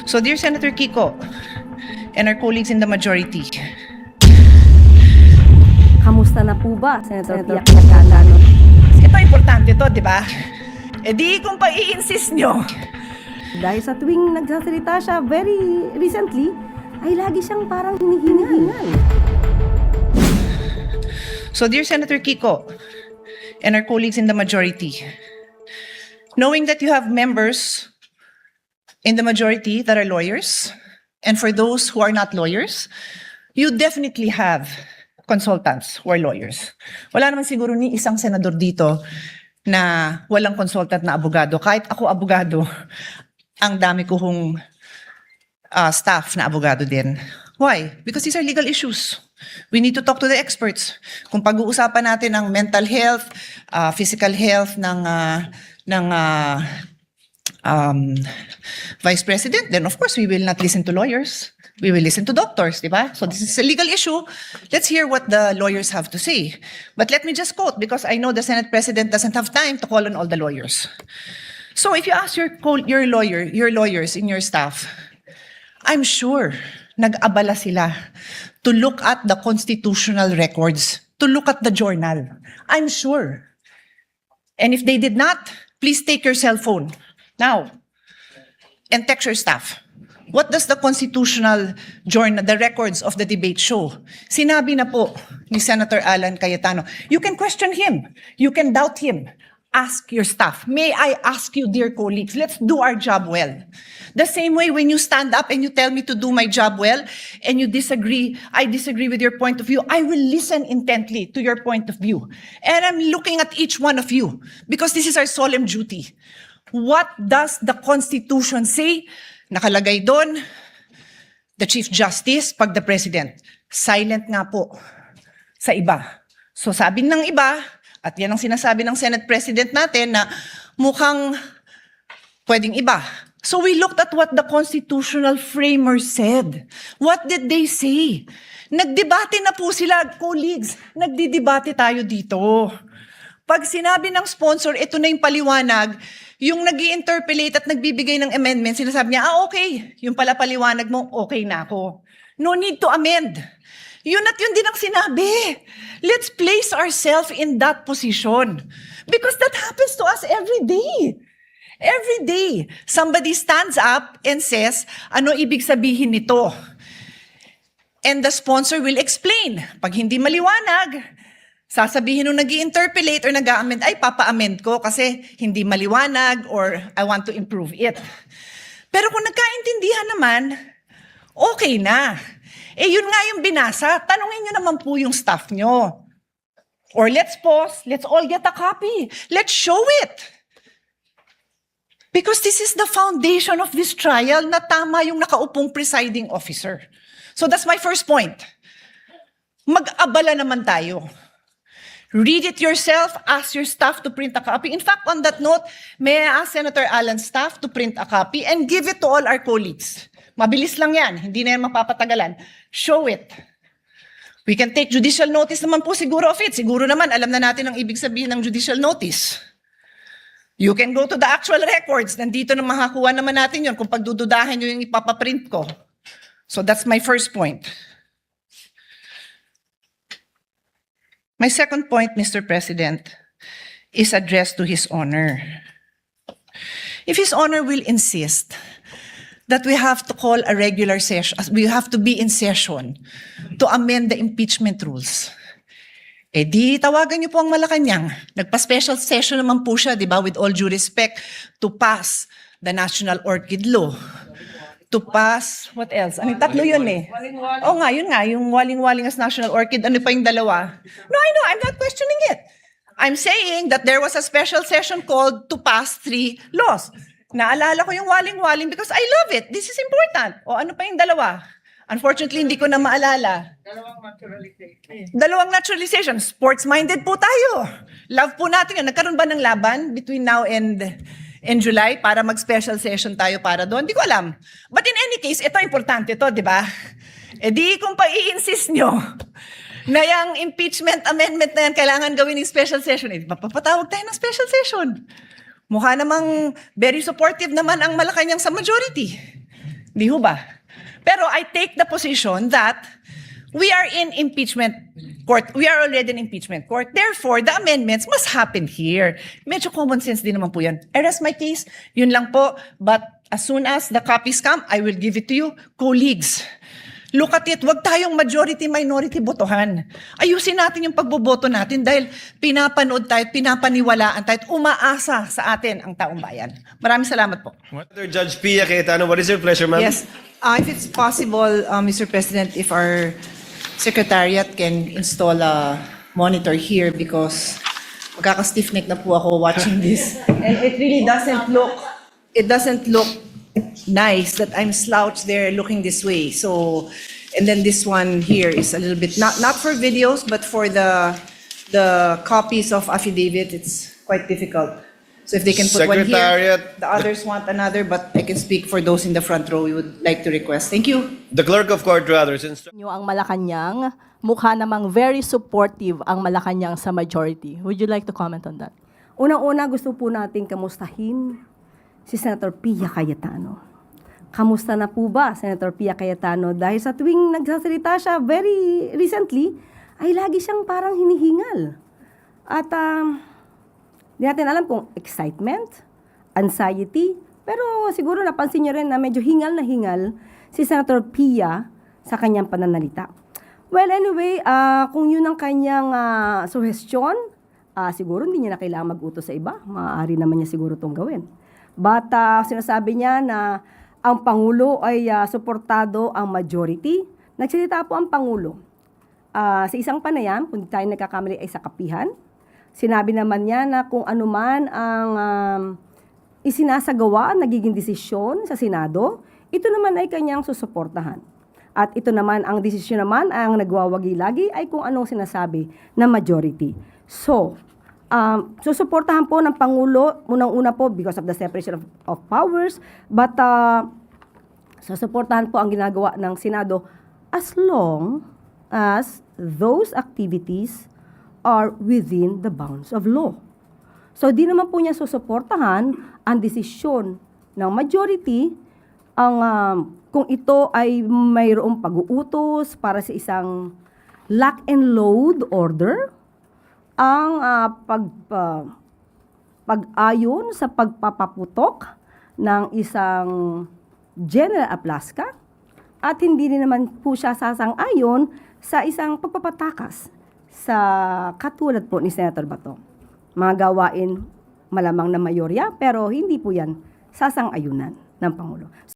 So, dear Senator Kiko and our colleagues in the majority, Kamusta na po ba, Senator Piak Nagkagano? ito importante to, di ba? E di kung pa i-insist nyo, Dahil sa tuwing nagsasalita siya very recently, ay lagi siyang parang hinihingal. so dear Senator Kiko and our colleagues in the majority, knowing that you have members in the majority that are lawyers, and for those who are not lawyers, you definitely have consultants who are lawyers. Wala naman siguro ni isang senador dito na walang consultant na abogado. Kahit ako abogado, ang dami ko hong staff na abogado din. Why? Because these are legal issues. We need to talk to the experts. Kung pag-uusapan natin ng mental health, physical health ng Vice President, then of course we will not listen to lawyers. We will listen to doctors, di ba? So this is a legal issue. Let's hear what the lawyers have to say. But let me just quote, because I know the Senate President doesn't have time to call on all the lawyers. So if you ask your lawyers in your staff, I'm sure nag-abala sila to look at the constitutional records, to look at the journal. I'm sure. And if they did not, please take your cell phone now and text your staff. What does the constitutional journal, the records of the debate show? Sinabi na po ni Senator Alan Cayetano, you can question him, you can doubt him. Ask your staff. May I ask you, dear colleagues, let's do our job well. The same way when you stand up and you tell me to do my job well and you disagree, I disagree with your point of view, I will listen intently to your point of view. And I'm looking at each one of you because this is our solemn duty. What does the Constitution say? Nakalagay doon, the Chief Justice, pag the President. Silent nga po sa iba. So sabi ng iba, at yan ang sinasabi ng Senate President natin na mukhang pwedeng iba. So we looked at what the constitutional framers said. What did they say? Nagdebate na po sila, colleagues. Nagdidebate tayo dito. Pag sinabi ng sponsor, ito na yung paliwanag, yung nag-i-interpolate at nagbibigay ng amendment, sinasabi niya, okay, yung pala paliwanag mo, okay na ako. No need to amend. Yun at yun din ang sinabi. Let's place ourselves in that position. Because that happens to us every day. Every day, somebody stands up and says, ano ibig sabihin nito? And the sponsor will explain. Pag hindi maliwanag, sasabihin nung nag-i-interpolate or nag-a-amend, ay papa-amend ko kasi hindi maliwanag or I want to improve it. Pero kung nagkaintindihan naman, okay na. Eh yun nga yung binasa, tanungin nyo naman po yung staff nyo. Or let's pause, let's all get a copy. Let's show it. Because this is the foundation of this trial na tama yung nakaupong presiding officer. So that's my first point. Mag-abala naman tayo. Read it yourself, ask your staff to print a copy. In fact, on that note, may I ask Senator Alan's staff to print a copy and give it to all our colleagues. Mabilis lang yan, hindi na yan mapapatagalan. Show it. We can take judicial notice naman po siguro of it. Siguro naman, alam na natin ang ibig sabihin ng judicial notice. You can go to the actual records. Nandito na makakuha naman natin yun kung pagdududahan nyo yung ipapaprint ko. So that's my first point. My second point, Mr. President, is addressed to His Honor. If His Honor will insist that we have to call a regular session, we have to be in session to amend the impeachment rules. Eh di, tawagan niyo po ang Malacanang. Nagpa-special session naman po siya, di ba, with all due respect, to pass the National Orchid Law. To pass, what else? Ano, tatlo yun eh. Oo nga, yun nga, yung waling-waling as National Orchid, ano pa yung dalawa? No, I know, I'm not questioning it. I'm saying that there was a special session called to pass 3 laws. Naalala ko yung waling-waling because I love it. This is important. O ano pa yung dalawa? Unfortunately, hindi ko na maalala. Dalawang naturalization. Sports-minded po tayo. Love po natin yun. Nagkaroon ba ng laban between now and July para mag-special session tayo para doon? Hindi ko alam. But in any case, ito importante ito, di ba? E di kung pa-i-insist nyo na yung impeachment amendment na yan kailangan gawin ng special session, eh, mapapatawag tayo ng special session. Mukha namang very supportive naman ang Malacanang sa majority. Di ho ba? Pero I take the position that we are in impeachment court. We are already in impeachment court. Therefore, the amendments must happen here. Medyo common sense din naman po yan. I rest my case. Yun lang po. But as soon as the copies come, I will give it to you. Colleagues, look at it. Huwag tayong majority-minority botohan. Ayusin natin yung pagboboto natin dahil pinapanood tayo, pinapaniwalaan tayo, at umaasa sa atin ang taong bayan. Maraming salamat po. Under Judge Pia Cayetano, what is your pleasure, ma'am? Yes. If it's possible, Mr. President, if our Secretariat can install a monitor here because magkaka-stiff neck na po ako watching this. And it really doesn't look nice that I'm slouched there looking this way. So, and then this one here is a little bit, not for videos, but for the copies of affidavit, it's quite difficult. So if they can put one here, Secretariat- the others want another, but I can speak for those in the front row we would like to request. Thank you. The clerk of court, rather, since Nyo ang Malacanang, mukha namang very supportive ang Malacanang sa majority. Would you like to comment on that? Unang-una, gusto po nating kamustahin si Senator Pia Cayetano. Kamusta na po ba, Senator Pia Cayetano? Dahil sa tuwing nagsasalita siya very recently, ay lagi siyang parang hinihingal. At di natin alam kung excitement, anxiety, pero siguro napansin niyo rin na medyo hingal na hingal si Senator Pia sa kanyang pananalita. Well, anyway, kung yun ang kanyang suggestion, siguro hindi niya na kailangan mag-utos sa iba. Maaari naman niya siguro itong gawin. But sinasabi niya na ang Pangulo ay suportado ang majority. Nagsalita po ang Pangulo. Sa isang panayam, kung di tayo nagkakamali ay sa kapihan, sinabi naman niya na kung anuman ang isinasagawa, nagiging desisyon sa Senado, ito naman ay kanyang susuportahan. At ito naman, ang desisyon naman, ang nagwawagi lagi ay kung anong sinasabi ng majority. So, susuportahan po ng Pangulo, unang-una po because of the separation of powers, but susuportahan po ang ginagawa ng Senado as long as those activities are within the bounds of law. So, di naman po niya susuportahan ang desisyon ng majority kung ito ay mayroong pag-uutos para sa isang lock and load order, ang pag-ayon sa pagpapaputok ng isang General Aplaska, at hindi rin naman po siya sasang-ayon sa isang pagpapatakas sa katulad po ni Senator Bato. Mga gawain malamang na mayorya, pero hindi po yan sasang-ayunan ng Pangulo.